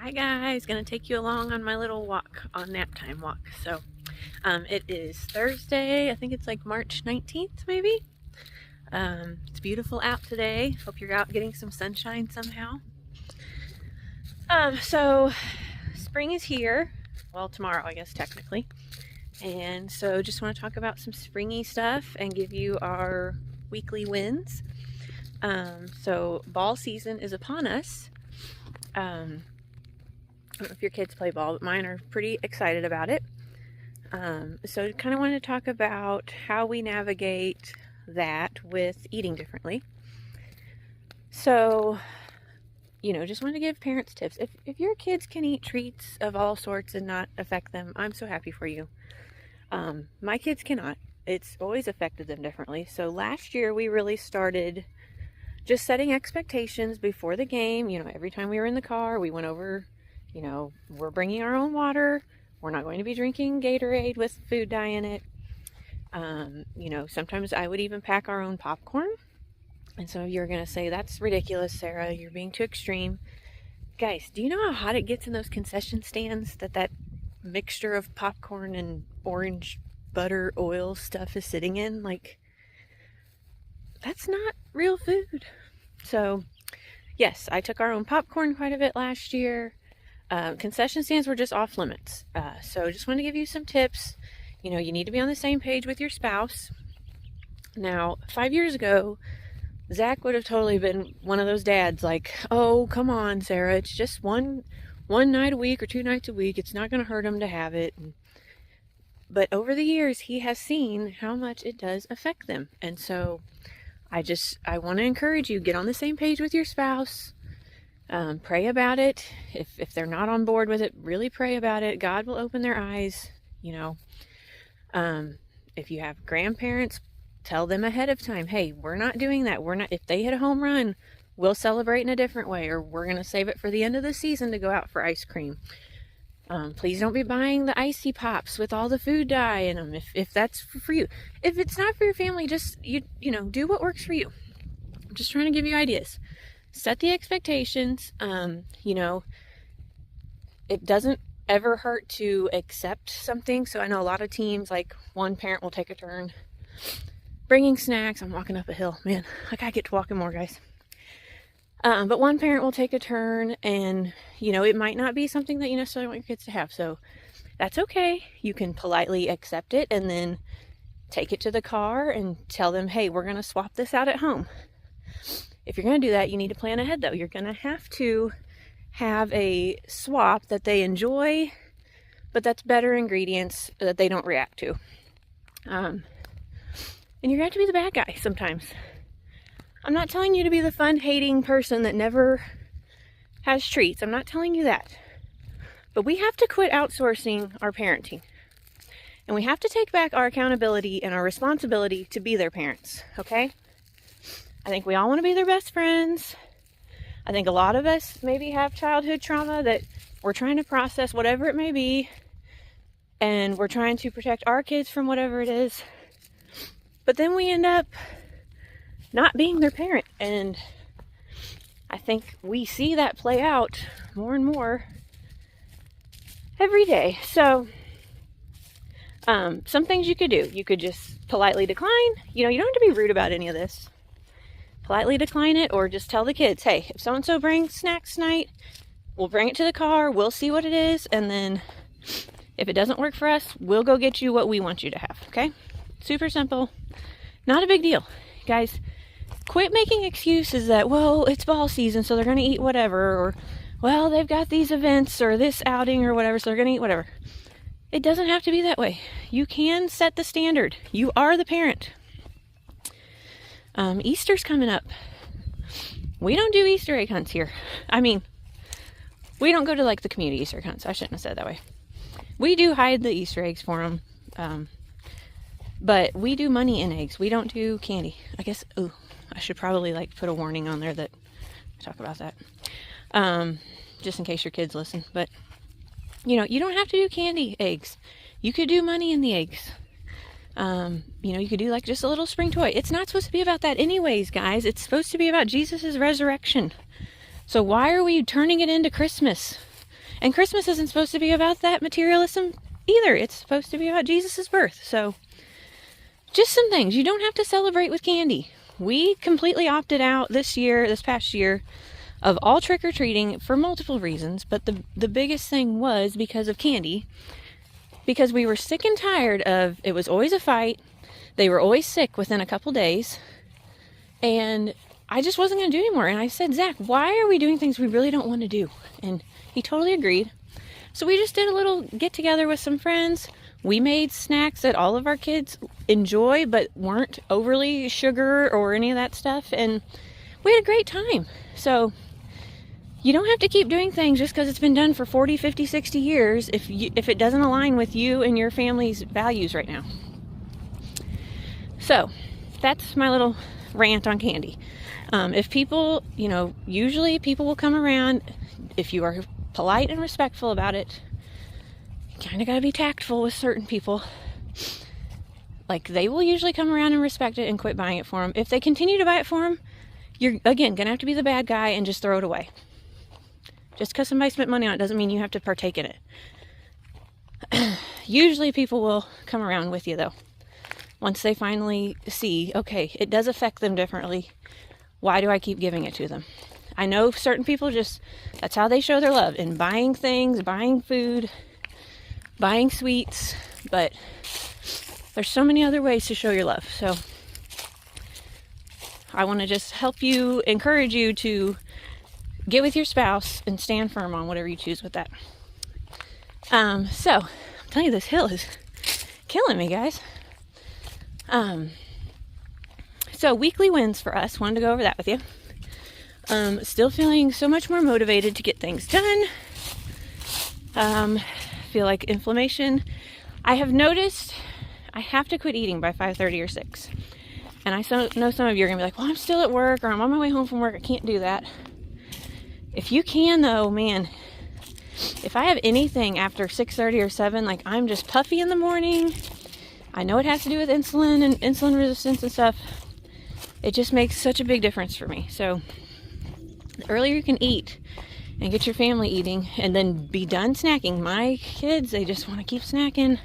Hi guys, gonna take you along on my little walk, on nap time walk. So it is Thursday, I think it's like March 19th maybe. It's beautiful out today. Hope you're out getting some sunshine somehow. So spring is here. Well, tomorrow I guess technically. And so just want to talk about some springy stuff and give you our weekly wins. So ball season is upon us. I don't know if your kids play ball, but mine are pretty excited about it. So kind of want to talk about how we navigate that with eating differently. So, just want to give parents tips. If your kids can eat treats of all sorts and not affect them, I'm so happy for you. My kids cannot. It's always affected them differently. So last year we really started just setting expectations before the game. Every time we were in the car, we went over, we're bringing our own water. We're not going to be drinking Gatorade with food dye in it. Sometimes I would even pack our own popcorn. And some of you are going to say, that's ridiculous, Sarah. You're being too extreme. Guys, do you know how hot it gets in those concession stands that mixture of popcorn and orange butter oil stuff is sitting in? Like, that's not real food. So, yes, I took our own popcorn quite a bit last year. Concession stands were just off limits. So just want to give you some tips. You need to be on the same page with your spouse. Now, 5 years ago, Zach would have totally been one of those dads like, oh, come on, Sarah, it's just one night a week or 2 nights a week. It's not going to hurt him to have it. But over the years, he has seen how much it does affect them. And so I want to encourage you, get on the same page with your spouse. Pray about it. If they're not on board with it, really pray about it. God will open their eyes. If you have grandparents, tell them ahead of time, hey, we're not doing that. If they hit a home run, we'll celebrate in a different way, or we're going to save it for the end of the season to go out for ice cream. Please don't be buying the icy pops with all the food dye in them if that's for you. If it's not for your family, just do what works for you. I'm just trying to give you ideas. Set the expectations. It doesn't ever hurt to accept something. So I know a lot of teams, like one parent will take a turn bringing snacks. I'm walking up a hill, man. I gotta get to walking more, guys. But one parent will take a turn, and it might not be something that you necessarily want your kids to have. So that's okay. You can politely accept it and then take it to the car and tell them, hey, we're gonna swap this out at home. If you're going to do that, you need to plan ahead, though. You're going to have a swap that they enjoy, but that's better ingredients that they don't react to. And you're going to have to be the bad guy sometimes. I'm not telling you to be the fun-hating person that never has treats. I'm not telling you that. But we have to quit outsourcing our parenting. And we have to take back our accountability and our responsibility to be their parents, okay? I think we all want to be their best friends. I think a lot of us maybe have childhood trauma that we're trying to process, whatever it may be, and we're trying to protect our kids from whatever it is. But then we end up not being their parent, and I think we see that play out more and more every day. So some things you could do. You could just politely decline. You don't have to be rude about any of this. Politely decline it, or just tell the kids, hey, if so-and-so brings snacks tonight, we'll bring it to the car, we'll see what it is, and then if it doesn't work for us, we'll go get you what we want you to have, okay? Super simple. Not a big deal. Guys, quit making excuses that, well, it's ball season, so they're going to eat whatever, or, well, they've got these events or this outing or whatever, so they're going to eat whatever. It doesn't have to be that way. You can set the standard. You are the parent. Easter's coming up. We don't do Easter egg hunts here. I mean, we don't go to like the community Easter egg hunts. I shouldn't have said that way. We do hide the Easter eggs for them. But we do money in eggs. We don't do candy. I guess, I should probably like put a warning on there that I talk about that. Just in case your kids listen. But, you don't have to do candy eggs. You could do money in the eggs. You could do like just a little spring toy. It's not supposed to be about that anyways, guys. It's supposed to be about Jesus' resurrection. So why are we turning it into Christmas? And Christmas isn't supposed to be about that materialism either. It's supposed to be about Jesus' birth. So just some things. You don't have to celebrate with candy. We completely opted out this past year, of all trick-or-treating for multiple reasons, but the biggest thing was because of candy. Because we were sick and tired of, it was always a fight. They were always sick within a couple days. And I just wasn't going to do anymore. And I said, Zach, why are we doing things we really don't want to do? And he totally agreed. So we just did a little get together with some friends. We made snacks that all of our kids enjoy, but weren't overly sugar or any of that stuff. And we had a great time. So you don't have to keep doing things just because it's been done for 40, 50, 60 years if it doesn't align with you and your family's values right now. So that's my little rant on candy. If people, usually people will come around. If you are polite and respectful about it, you kind of got to be tactful with certain people. Like, they will usually come around and respect it and quit buying it for them. If they continue to buy it for them, you're, again, going to have to be the bad guy and just throw it away. Just because somebody spent money on it doesn't mean you have to partake in it. Usually people will come around with you, though. Once they finally see, okay, it does affect them differently. Why do I keep giving it to them? I know certain people that's how they show their love, in buying things, buying food, buying sweets, but there's so many other ways to show your love. So I want to just help you, encourage you to get with your spouse and stand firm on whatever you choose with that. So I'm telling you, this hill is killing me, guys. So weekly wins for us. Wanted to go over that with you. Still feeling so much more motivated to get things done. Feel like inflammation. I have noticed I have to quit eating by 5:30 or 6. And I know some of you are going to be like, well, I'm still at work, or I'm on my way home from work. I can't do that. If you can, though, man, if I have anything after 6:30 or 7, like I'm just puffy in the morning, I know it has to do with insulin and insulin resistance and stuff. It just makes such a big difference for me. So the earlier you can eat and get your family eating and then be done snacking. My kids, they just want to keep snacking.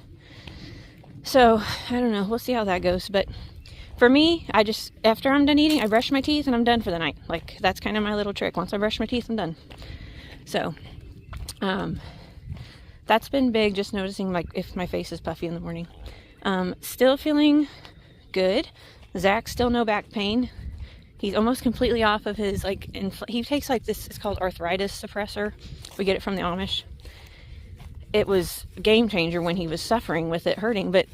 So I don't know. We'll see how that goes. But for me, after I'm done eating, I brush my teeth and I'm done for the night. Like, that's kind of my little trick. Once I brush my teeth, I'm done. So that's been big, just noticing like if my face is puffy in the morning. Still feeling good. Zach's still no back pain. He's almost completely off of his, he takes like this, it's called arthritis suppressor. We get it from the Amish. It was a game changer when he was suffering with it hurting, but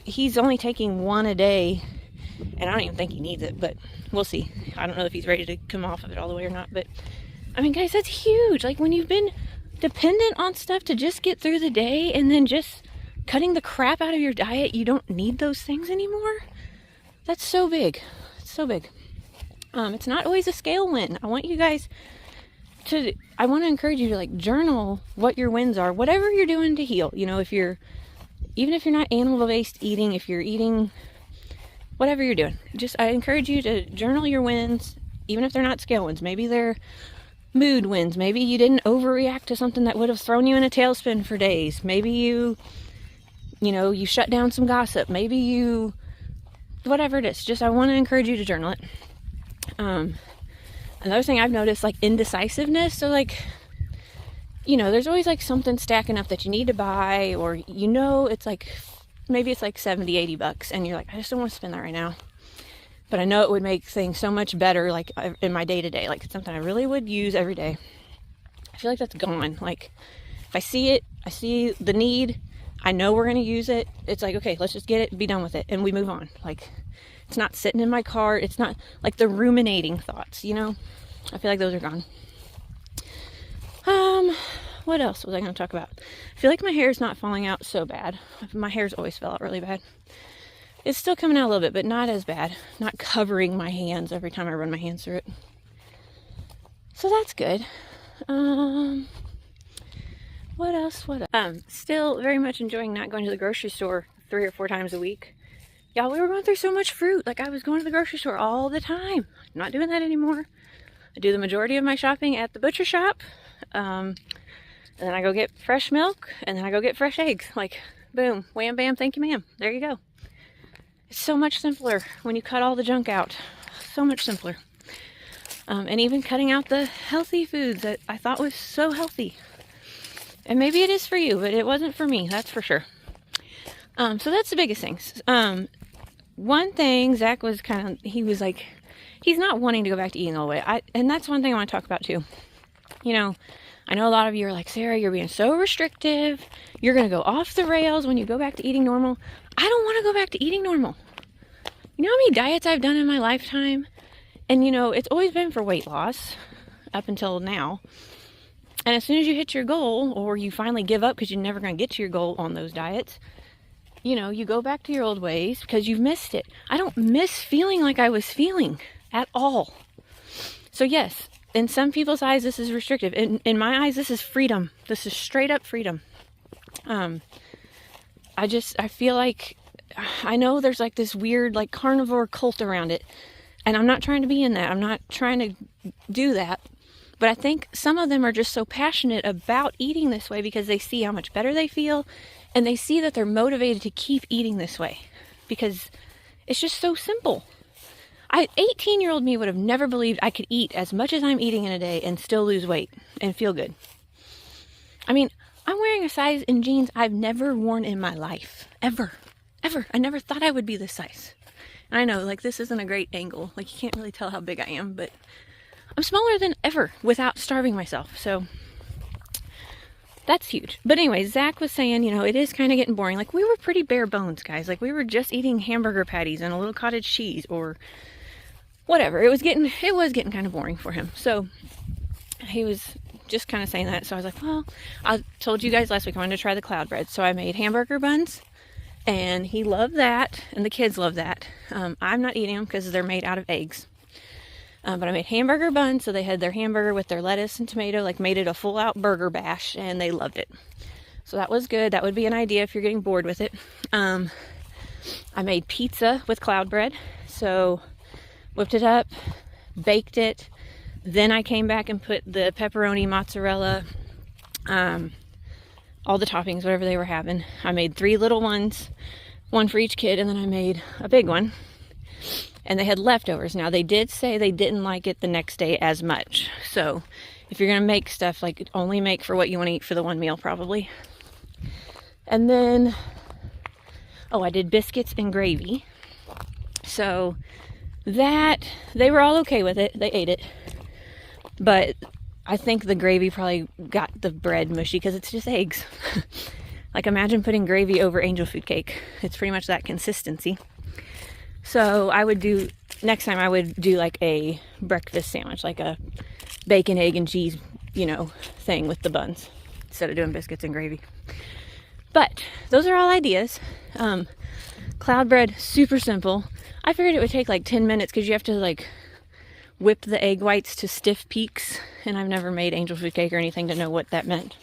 he's only taking one a day, and I don't even think he needs it, but we'll see. I don't know if he's ready to come off of it all the way or not, but I mean, guys, that's huge. Like, when you've been dependent on stuff to just get through the day and then just cutting the crap out of your diet, you don't need those things anymore. That's so big. It's so big. It's not always a scale win. I want you guys I want to encourage you to journal what your wins are, whatever you're doing to heal. Even if you're not animal-based eating, if you're eating, whatever you're doing, I encourage you to journal your wins, even if they're not scale wins. Maybe they're mood wins. Maybe you didn't overreact to something that would have thrown you in a tailspin for days. Maybe you shut down some gossip. Maybe whatever it is. I want to encourage you to journal it. Another thing I've noticed, indecisiveness. So there's always something stacking up that you need to buy, or it's maybe it's $70-$80 and you're like, I just don't want to spend that right now, but I know it would make things so much better in my day-to-day. It's something I really would use every day. I feel like that's gone. If I see it, I see the need, I know we're going to use it, it's okay, let's just get it, be done with it, and we move on. It's not sitting in my cart. It's not the ruminating thoughts, I feel like those are gone. What else was I going to talk about? I feel like my hair's not falling out so bad. My hair's always fell out really bad. It's still coming out a little bit, but not as bad. Not covering my hands every time I run my hands through it. So that's good. What else? Still very much enjoying not going to the grocery store 3 or 4 times a week. Y'all, we were going through so much fruit. I was going to the grocery store all the time. I'm not doing that anymore. I do the majority of my shopping at the butcher shop. And then I go get fresh milk, and then I go get fresh eggs. Like, boom, wham, bam, thank you, ma'am. There you go. It's so much simpler when you cut all the junk out. So much simpler. And even cutting out the healthy foods that I thought was so healthy. And maybe it is for you, but it wasn't for me, that's for sure. So that's the biggest things. One thing, Zach was he was like, he's not wanting to go back to eating all the way. And that's one thing I want to talk about too. You know, I know a lot of you are like, Sarah, you're being so restrictive. You're going to go off the rails when you go back to eating normal. I don't want to go back to eating normal. You know how many diets I've done in my lifetime? And you know, it's always been for weight loss up until now. And as soon as you hit your goal, or you finally give up because you're never going to get to your goal on those diets, you know, you go back to your old ways because you've missed it. I don't miss feeling like I was feeling at all. So yes, in some people's eyes, this is restrictive. In my eyes, this is freedom. This is straight up freedom. I feel like, I know there's like this weird like carnivore cult around it. And I'm not trying to be in that. I'm not trying to do that. But I think some of them are just so passionate about eating this way because they see how much better they feel. And they see that they're motivated to keep eating this way. Because it's just so simple. 18-year-old me would have never believed I could eat as much as I'm eating in a day and still lose weight and feel good. I mean, I'm wearing a size in jeans I've never worn in my life. Ever. I never thought I would be this size. And I know, like, this isn't a great angle. Like, you can't really tell how big I am, but I'm smaller than ever without starving myself. So that's huge. But anyway, Zach was saying, you know, it is kind of getting boring. Like, we were pretty bare bones, guys. Like, we were just eating hamburger patties and a little cottage cheese or whatever. It was getting kind of boring for him. So he was just kind of saying that. So I was like, well, I told you guys last week I wanted to try the cloud bread. So I made hamburger buns. And he loved that, and the kids love that. I'm not eating them because they're made out of eggs. But I made hamburger buns, so they had their hamburger with their lettuce and tomato, like made it a full-out burger bash, and they loved it. So that was good. That would be an idea if you're getting bored with it. I made pizza with cloud bread, so whipped it up, baked it. Then I came back and put the pepperoni, mozzarella, all the toppings, whatever they were having. I made 3 little ones, one for each kid, and then I made a big one. And they had leftovers. Now, they did say they didn't like it the next day as much. So, if you're going to make stuff, like, only make for what you want to eat for the one meal, probably. And then, I did biscuits and gravy. So, that, they were all okay with it. They ate it. But I think the gravy probably got the bread mushy because it's just eggs. Like, imagine putting gravy over angel food cake. It's pretty much that consistency. So next time I would do like a breakfast sandwich, like a bacon, egg, and cheese, thing with the buns instead of doing biscuits and gravy. But those are all ideas. Cloud bread, super simple. I figured it would take like 10 minutes because you have to like whip the egg whites to stiff peaks, and I've never made angel food cake or anything to know what that meant.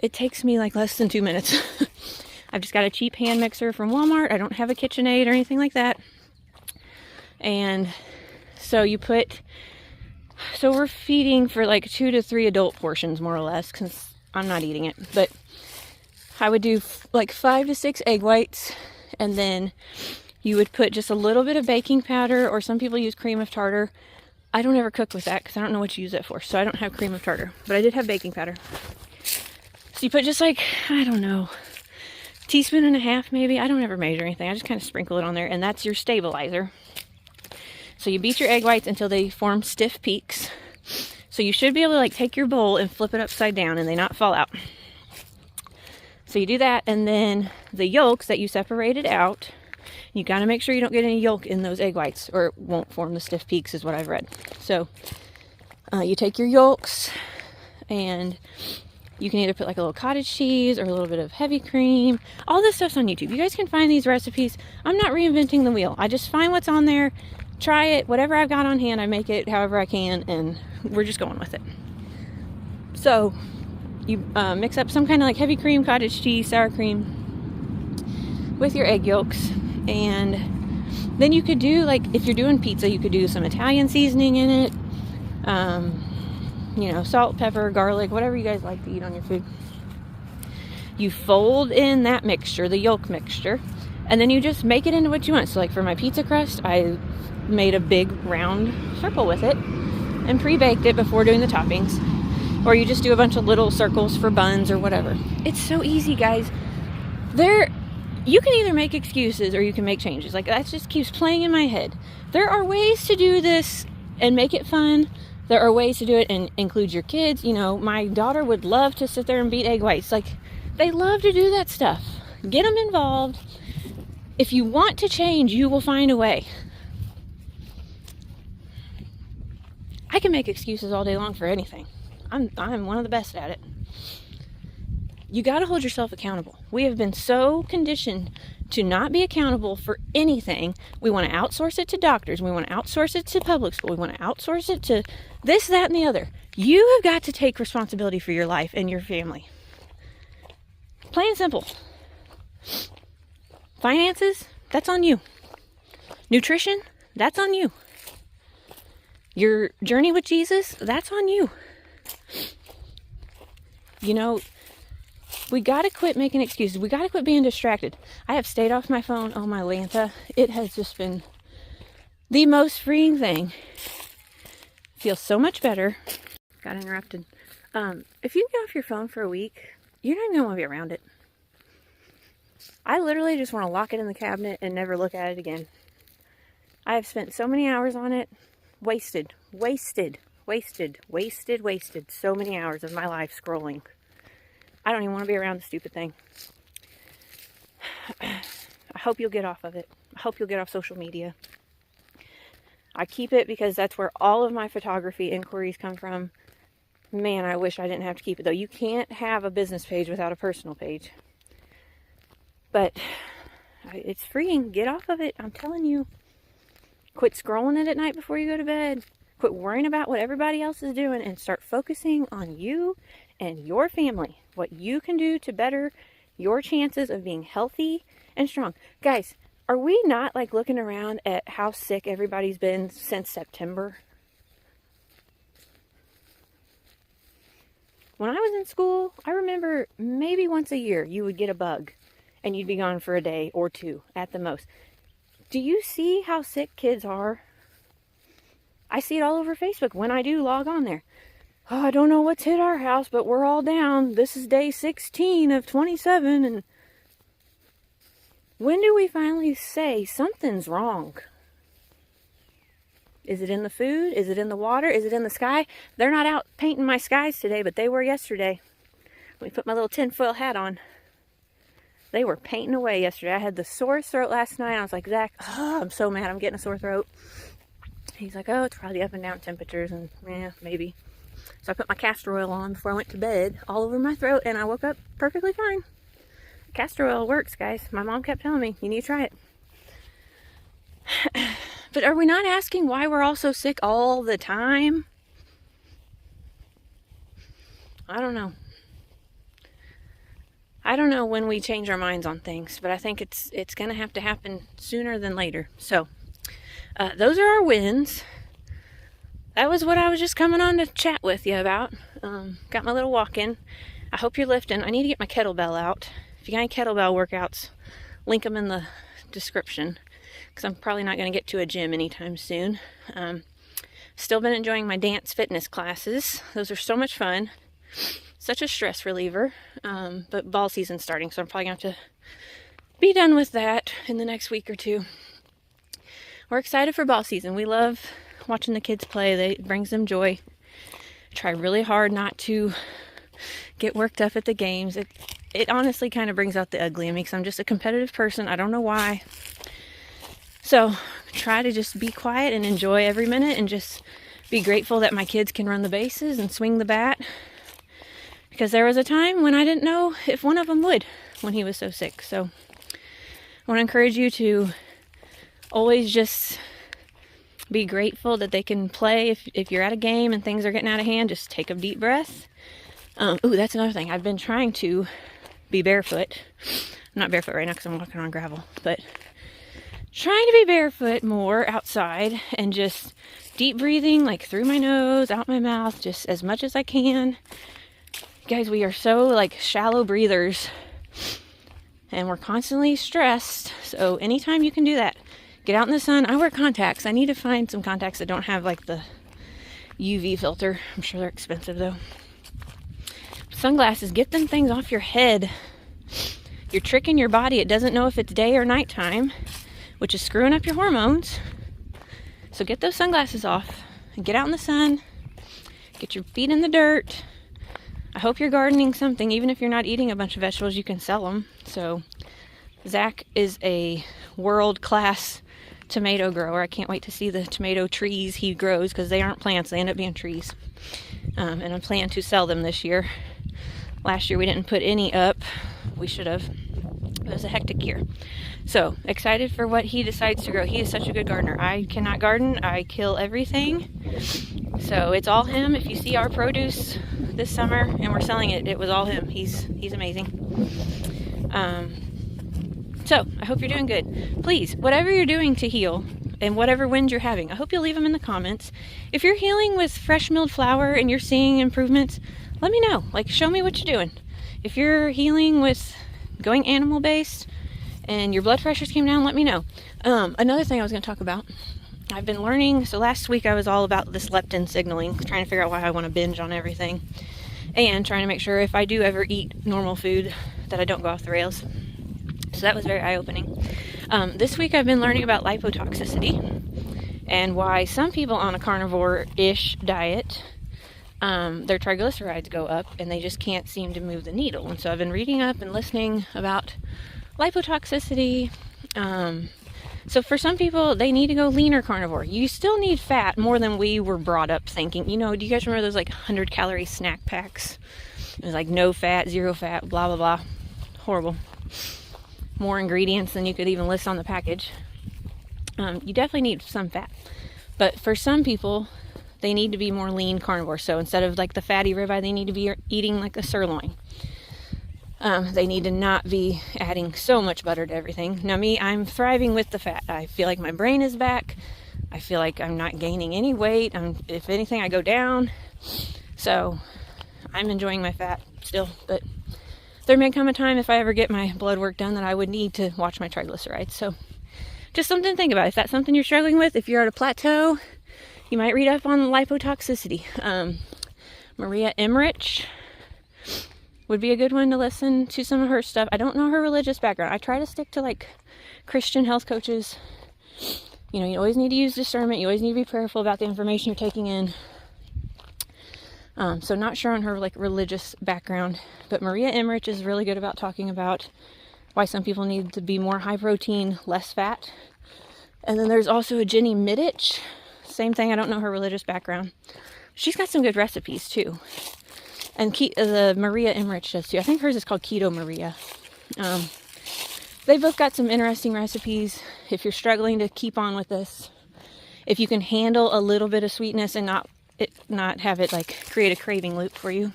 It takes me like less than 2 minutes. I've just got a cheap hand mixer from Walmart. I don't have a KitchenAid or anything like that. And so we're feeding for like 2 to 3 adult portions, more or less, because I'm not eating it. But I would do like 5 to 6 egg whites, and then you would put just a little bit of baking powder, or some people use cream of tartar. I don't ever cook with that because I don't know what to use it for, so I don't have cream of tartar. But I did have baking powder. So you put just like, I don't know, teaspoon and a half maybe. I don't ever measure anything. I just kind of sprinkle it on there, and that's your stabilizer. So you beat your egg whites until they form stiff peaks. So you should be able to like take your bowl and flip it upside down and they not fall out. So you do that, and then the yolks that you separated out, you got to make sure you don't get any yolk in those egg whites or it won't form the stiff peaks, is what I've read. So you take your yolks, and you can either put like a little cottage cheese or a little bit of heavy cream. All this stuff's on YouTube. You guys can find these recipes. I'm not reinventing the wheel. I just find what's on there, try it, whatever I've got on hand, I make it however I can, and we're just going with it. So you mix up some kind of like heavy cream, cottage cheese, sour cream with your egg yolks. And then you could do, like, if you're doing pizza, you could do some Italian seasoning in it. salt, pepper, garlic, whatever you guys like to eat on your food. You fold in that mixture, the yolk mixture, and then you just make it into what you want. So like for my pizza crust, I made a big round circle with it and pre-baked it before doing the toppings. Or you just do a bunch of little circles for buns or whatever. It's so easy, guys. You can either make excuses or you can make changes. Like, that just keeps playing in my head. There are ways to do this and make it fun. There are ways to do it and include your kids. My daughter would love to sit there and beat egg whites. Like, they love to do that stuff. Get them involved. If you want to change, you will find a way. I can make excuses all day long for anything. I'm one of the best at it. You got to hold yourself accountable. We have been so conditioned to not be accountable for anything. We want to outsource it to doctors. We want to outsource it to public school. We want to outsource it to this, that, and the other. You have got to take responsibility for your life and your family. Plain and simple. Finances, that's on you. Nutrition, that's on you. Your journey with Jesus, that's on you. We got to quit making excuses. We got to quit being distracted. I have stayed off my phone. Oh, my Lanta. It has just been the most freeing thing. Feels so much better. Got interrupted. If you get off your phone for a week, you're not even going to want to be around it. I literally just want to lock it in the cabinet and never look at it again. I have spent so many hours on it. Wasted so many hours of my life scrolling. I don't even want to be around the stupid thing. I hope you'll get off of it. I hope you'll get off social media. I keep it because that's where all of my photography inquiries come from. Man, I wish I didn't have to keep it though. You can't have a business page without a personal page. But it's freeing. Get off of it. I'm telling you. Quit scrolling it at night before you go to bed. Quit worrying about what everybody else is doing and start focusing on you and your family. What you can do to better your chances of being healthy and strong. Guys, are we not like looking around at how sick everybody's been since September? When I was in school, I remember maybe once a year you would get a bug and you'd be gone for a day or two at the most. Do you see how sick kids are? I see it all over Facebook when I do log on there. Oh, I don't know what's hit our house, but we're all down. This is day 16 of 27. And when do we finally say something's wrong? Is it in the food? Is it in the water? Is it in the sky? They're not out painting my skies today, but they were yesterday. Let me put my little tinfoil hat on. They were painting away yesterday. I had the sorest throat last night. I was like, Zach, I'm so mad I'm getting a sore throat. He's like, oh, it's probably up and down temperatures. And yeah, maybe. So I put my castor oil on before I went to bed, all over my throat, and I woke up perfectly fine. Castor oil works, guys. My mom kept telling me, you need to try it. But are we not asking why we're all so sick all the time? I don't know. I don't know when we change our minds on things, but I think it's going to have to happen sooner than later. So, those are our wins. That was what I was just coming on to chat with you about. Got my little walk-in. I hope you're lifting. I need to get my kettlebell out. If you got any kettlebell workouts, link them in the description, because I'm probably not going to get to a gym anytime soon. Still been enjoying my dance fitness classes. Those are so much fun. Such a stress reliever. But ball season's starting, so I'm probably going to have to be done with that in the next week or two. We're excited for ball season. We love watching the kids play. It brings them joy. I try really hard not to get worked up at the games. It honestly kind of brings out the ugly in me, because I'm just a competitive person. I don't know why. So try to just be quiet and enjoy every minute and just be grateful that my kids can run the bases and swing the bat. Because there was a time when I didn't know if one of them would, when he was so sick. So I want to encourage you to always just be grateful that they can play. If you're at a game and things are getting out of hand, just take a deep breath. Ooh, that's another thing. I've been trying to be barefoot. I'm not barefoot right now because I'm walking on gravel, but trying to be barefoot more outside and just deep breathing, like through my nose, out my mouth, just as much as I can. Guys, we are so like shallow breathers and we're constantly stressed. So anytime you can do that, get out in the sun. I wear contacts. I need to find some contacts that don't have like the UV filter. I'm sure they're expensive though. Sunglasses, get them things off your head. You're tricking your body. It doesn't know if it's day or nighttime, which is screwing up your hormones. So get those sunglasses off and get out in the sun. Get your feet in the dirt. I hope you're gardening something. Even if you're not eating a bunch of vegetables, you can sell them. So Zach is a world-class tomato grower. I can't wait to see the tomato trees he grows because they aren't plants. They end up being trees. And I plan to sell them this year. Last year we didn't put any up. We should have. It was a hectic year. So excited for what he decides to grow. He is such a good gardener. I cannot garden. I kill everything. So it's all him. If you see our produce this summer and we're selling it, it was all him. He's amazing. So I hope you're doing good. Please, whatever you're doing to heal and whatever wins you're having, I hope you'll leave them in the comments. If you're healing with fresh milled flour and you're seeing improvements, let me know. Like, show me what you're doing. If you're healing with going animal based and your blood pressures came down, let me know. Another thing I was going to talk about, I've been learning. So last week I was all about this leptin signaling, trying to figure out why I want to binge on everything and trying to make sure if I do ever eat normal food that I don't go off the rails. So that was very eye-opening. This week I've been learning about lipotoxicity and why some people on a carnivore-ish diet, their triglycerides go up and they just can't seem to move the needle. And so I've been reading up and listening about lipotoxicity. So for some people, they need to go leaner carnivore. You still need fat more than we were brought up thinking. You know, do you guys remember those like 100-calorie snack packs? It was like no fat, zero fat, blah, blah, blah. Horrible. More ingredients than you could even list on the package. You definitely need some fat. But for some people, they need to be more lean carnivore. So instead of like the fatty ribeye, they need to be eating like a sirloin. They need to not be adding so much butter to everything. Now me, I'm thriving with the fat. I feel like my brain is back. I feel like I'm not gaining any weight. If anything, I go down. So I'm enjoying my fat still. But there may come a time if I ever get my blood work done that I would need to watch my triglycerides. So just something to think about. If that's something you're struggling with, if you're at a plateau, you might read up on lipotoxicity. Maria Emmerich would be a good one to listen to some of her stuff. I don't know her religious background. I try to stick to like Christian health coaches. You know, you always need to use discernment. You always need to be prayerful about the information you're taking in. So not sure on her like religious background, but Maria Emmerich is really good about talking about why some people need to be more high protein, less fat. And then there's also a Jenny Middich. Same thing. I don't know her religious background. She's got some good recipes too. And the Maria Emmerich does too. I think hers is called Keto Maria. They both got some interesting recipes. If you're struggling to keep on with this, if you can handle a little bit of sweetness and not have it like create a craving loop for you,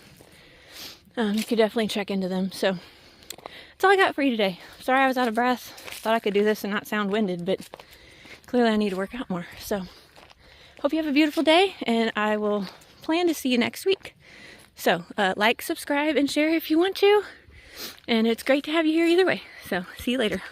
you could definitely check into them. So that's all I got for you today. Sorry I was out of breath. Thought I could do this and not sound winded, but clearly I need to work out more. So hope you have a beautiful day, and I will plan to see you next week. So like, subscribe, and share if you want to. And it's great to have you here either way. So see you later.